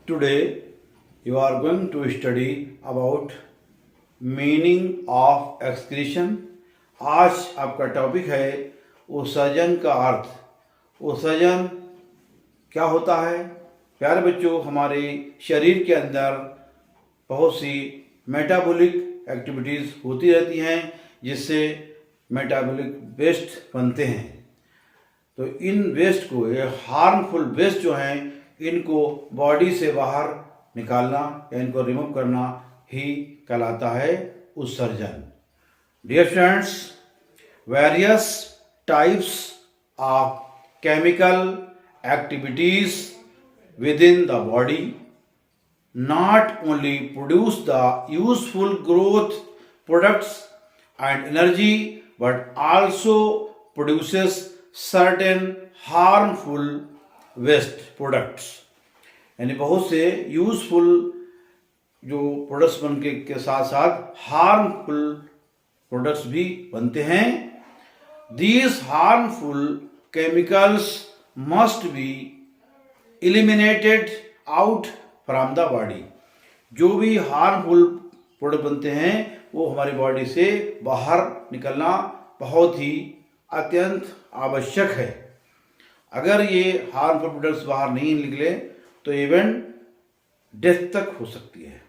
Today you are going to study about meaning of excretion. आज आपका topic है उत्सर्जन का अर्थ। उत्सर्जन क्या होता है? प्यारे बच्चों, हमारे शरीर के अंदर बहुत सी मेटाबॉलिक एक्टिविटीज़ होती रहती हैं जिससे मेटाबॉलिक वेस्ट बनते हैं। तो इन वेस्ट को, ये हार्मफुल वेस्ट जो हैं, इनको बॉडी से बाहर निकालना या इनको रिमूव करना ही कहलाता है उत्सर्जन। Dear friends, various types of chemical activities within the body not only produce the useful growth products and energy but also produces certain harmful waste products। यानी बहुत से यूजफुल जो प्रोडक्ट्स बनने के साथ साथ हार्मफुल प्रोडक्ट्स भी बनते हैं। These harmful chemicals must be eliminated out from the body. जो भी हार्मफुल प्रोडक्ट बनते हैं वो हमारी बॉडी से बाहर निकलना बहुत ही अत्यंत आवश्यक है। अगर ये हार्मफुल प्रोडक्ट्स बाहर नहीं निकले तो इवन डेथ तक हो सकती है।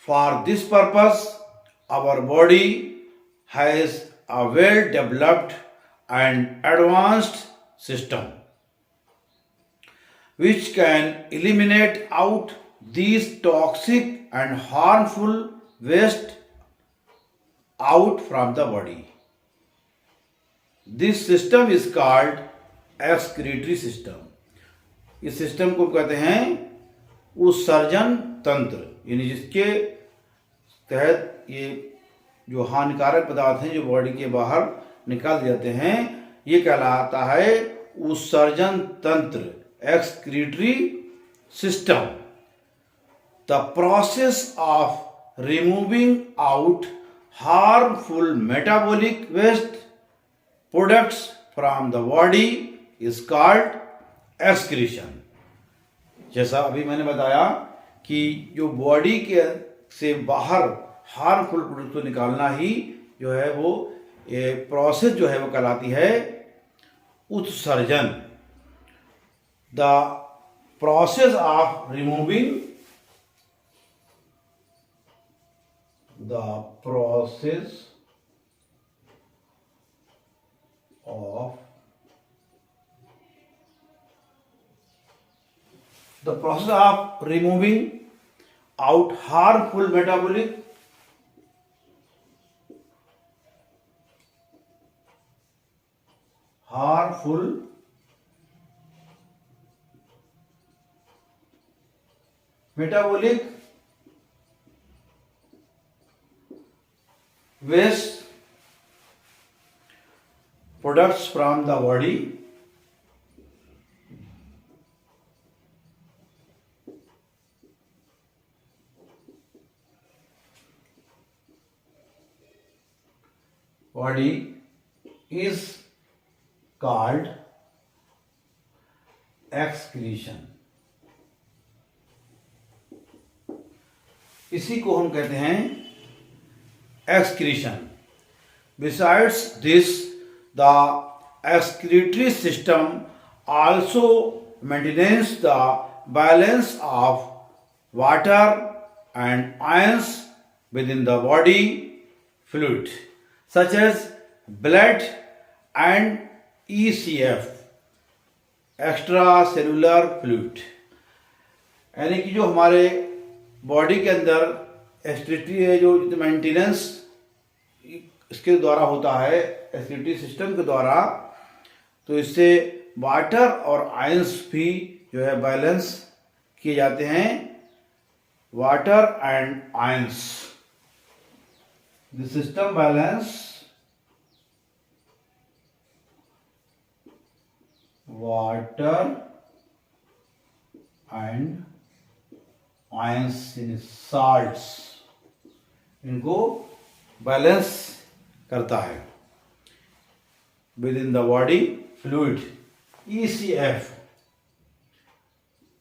For this purpose our body has a well developed and advanced system which can eliminate out these toxic and harmful waste out from the body. This system is called excretory system. इस system को कहते हैं उत्सर्जन तंत्र, यानी जिसके तहत ये जो हानिकारक पदार्थ हैं जो बॉडी के बाहर निकाल दिए जाते हैं, ये कहलाता है उत्सर्जन तंत्र, excretory system। The process of removing out harmful metabolic waste products from the body is called excretion। जैसा अभी मैंने बताया कि जो बॉडी के से बाहर हार्मफुल प्रोडक्ट को निकालना ही जो है वो ये प्रोसेस जो है वो कहलाती है उत्सर्जन। The process of removing the process of removing out harmful metabolic waste products from the body is called excretion। इसी को हम कहते हैं excretion। Besides this, the excretory system also maintains the balance of water and ions within the body fluid, such as blood and ECF, extracellular fluid। यानी कि जो हमारे body के अंदर एक्सक्रीटरी है, जो मेंटेनेंस इसके द्वारा होता है, एक्सक्रीटरी सिस्टम के द्वारा, तो इससे वाटर और आयंस भी जो है बैलेंस किए जाते हैं। Water and ions, the system balance water and ions in salts, इनको बैलेंस करता है with in the body fluid ECF।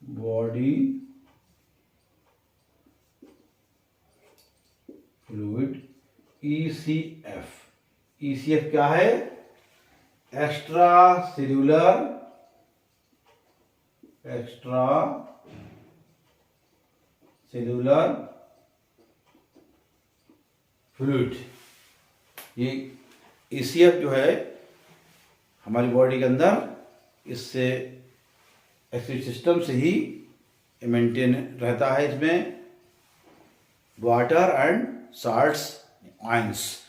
Body fluid, ECF। ECF क्या है? Extra cellular fluid. ये ECF जो है हमारी बॉडी के अंदर, इससे एक्सक्रीटरी सिस्टम से ही मेंटेन रहता है। इसमें water and salts ions.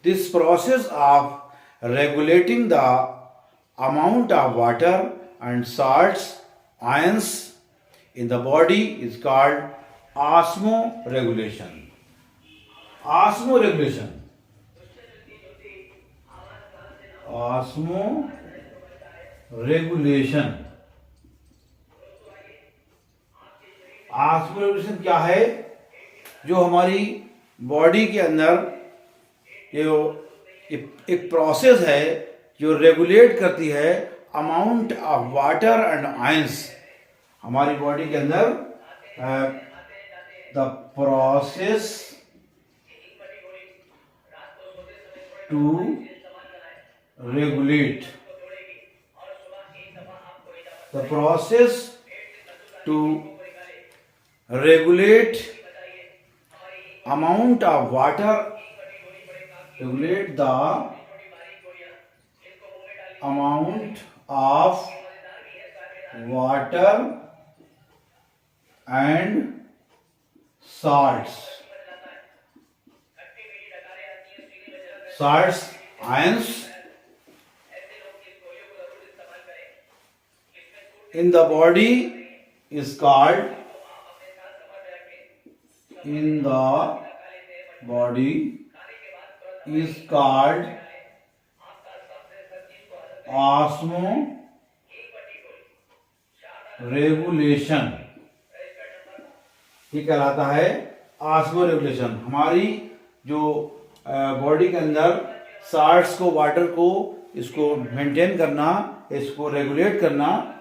This process of regulating the amount of water and salts ions in the body is called osmoregulation. Osmoregulation. Osmoregulation क्या है? जो हमारी बॉडी के अंदर एक प्रोसेस है जो रेगुलेट करती है amount of water and ions हमारी बॉडी के अंदर। The process to regulate amount of water, regulate the amount of water and salts ions in the body is called osmoregulation। ये कहलाता है ऑस्मोरेगुलेशन। हमारी जो बॉडी के अंदर साल्ट्स को, वाटर को, इसको मेंटेन करना, इसको रेगुलेट करना,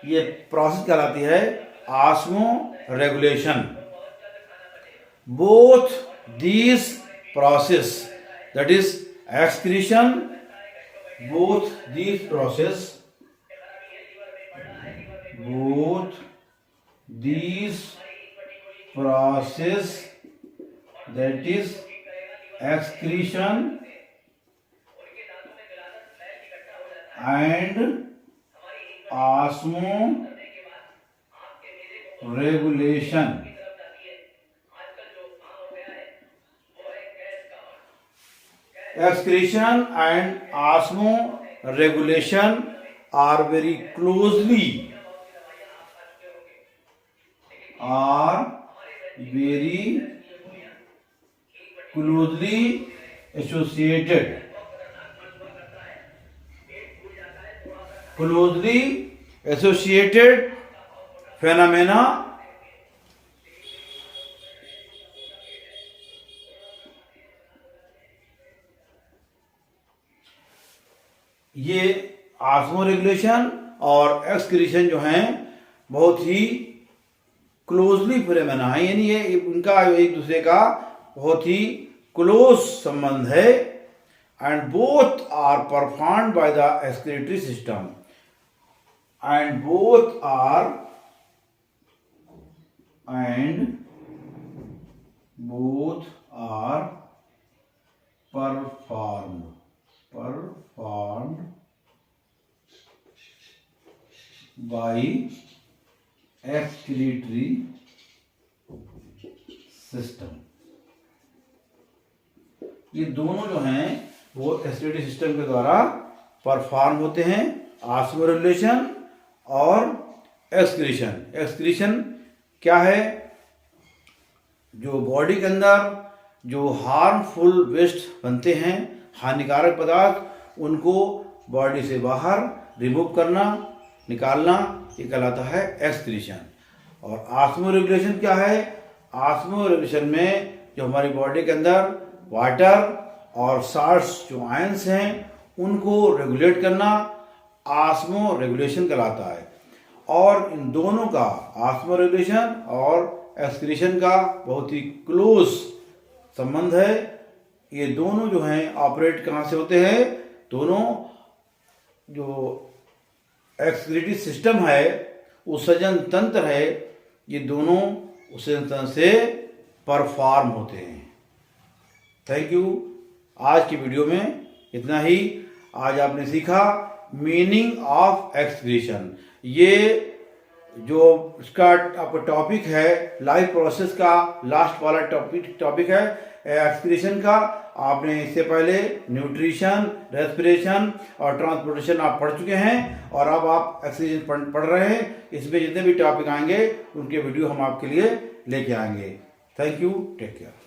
ये प्रोसेस कहलाती है osmoregulation. Both these process, that is excretion, both these process that is excretion and osmoregulation excretion and osmoregulation are very closely associated phenomena ये ऑस्मोरेगुलेशन और एक्सक्रीशन जो हैं बहुत ही क्लोजली फिनोमेना है, यानी ये उनका एक दूसरे का बहुत ही क्लोज संबंध है। And both are performed by the excretory system and both are performed by excretory system। ये दोनों जो हैं वो एक्सक्रीटरी सिस्टम के द्वारा परफॉर्म होते हैं, ऑस्मोरेगुलेशन और एक्सक्रीशन। एक्सक्रीशन क्या है? जो बॉडी के अंदर जो हार्मफुल वेस्ट बनते हैं, हानिकारक पदार्थ, उनको बॉडी से बाहर रिमूव करना, निकालना, ये कहलाता है एक्सक्रीशन। और ऑस्मोरेगुलेशन क्या है? ऑस्मोरेगुलेशन में जो हमारी बॉडी के अंदर वाटर और साल्ट्स जो आयंस हैं उनको रेगुलेट करना ऑस्मोरेगुलेशन कहलाता है। और इन दोनों का ऑस्मोरेगुलेशन और एक्सक्रीशन का बहुत ही क्लोज संबंध है। ये दोनों जो हैं ऑपरेट कहाँ से होते हैं, दोनों जो एक्सक्रीटरी सिस्टम है, उत्सर्जन तंत्र है, ये दोनों उत्सर्जन तंत्र से परफॉर्म होते हैं। Thank you. आज की वीडियो में इतना ही। आज आपने सीखा मीनिंग ऑफ एक्सक्रीशन। ये जो इसका आपका टॉपिक है लाइफ प्रोसेस का लास्ट वाला टॉपिक है एक्सक्रीशन का। आपने इससे पहले न्यूट्रिशन, रेस्पिरेशन और ट्रांसपोर्टेशन आप पढ़ चुके हैं और अब आप एक्सक्रीशन पढ़ रहे हैं। इसमें जितने भी टॉपिक आएंगे उनके वीडियो हम आपके लिए लेके आएंगे। Thank you, take care.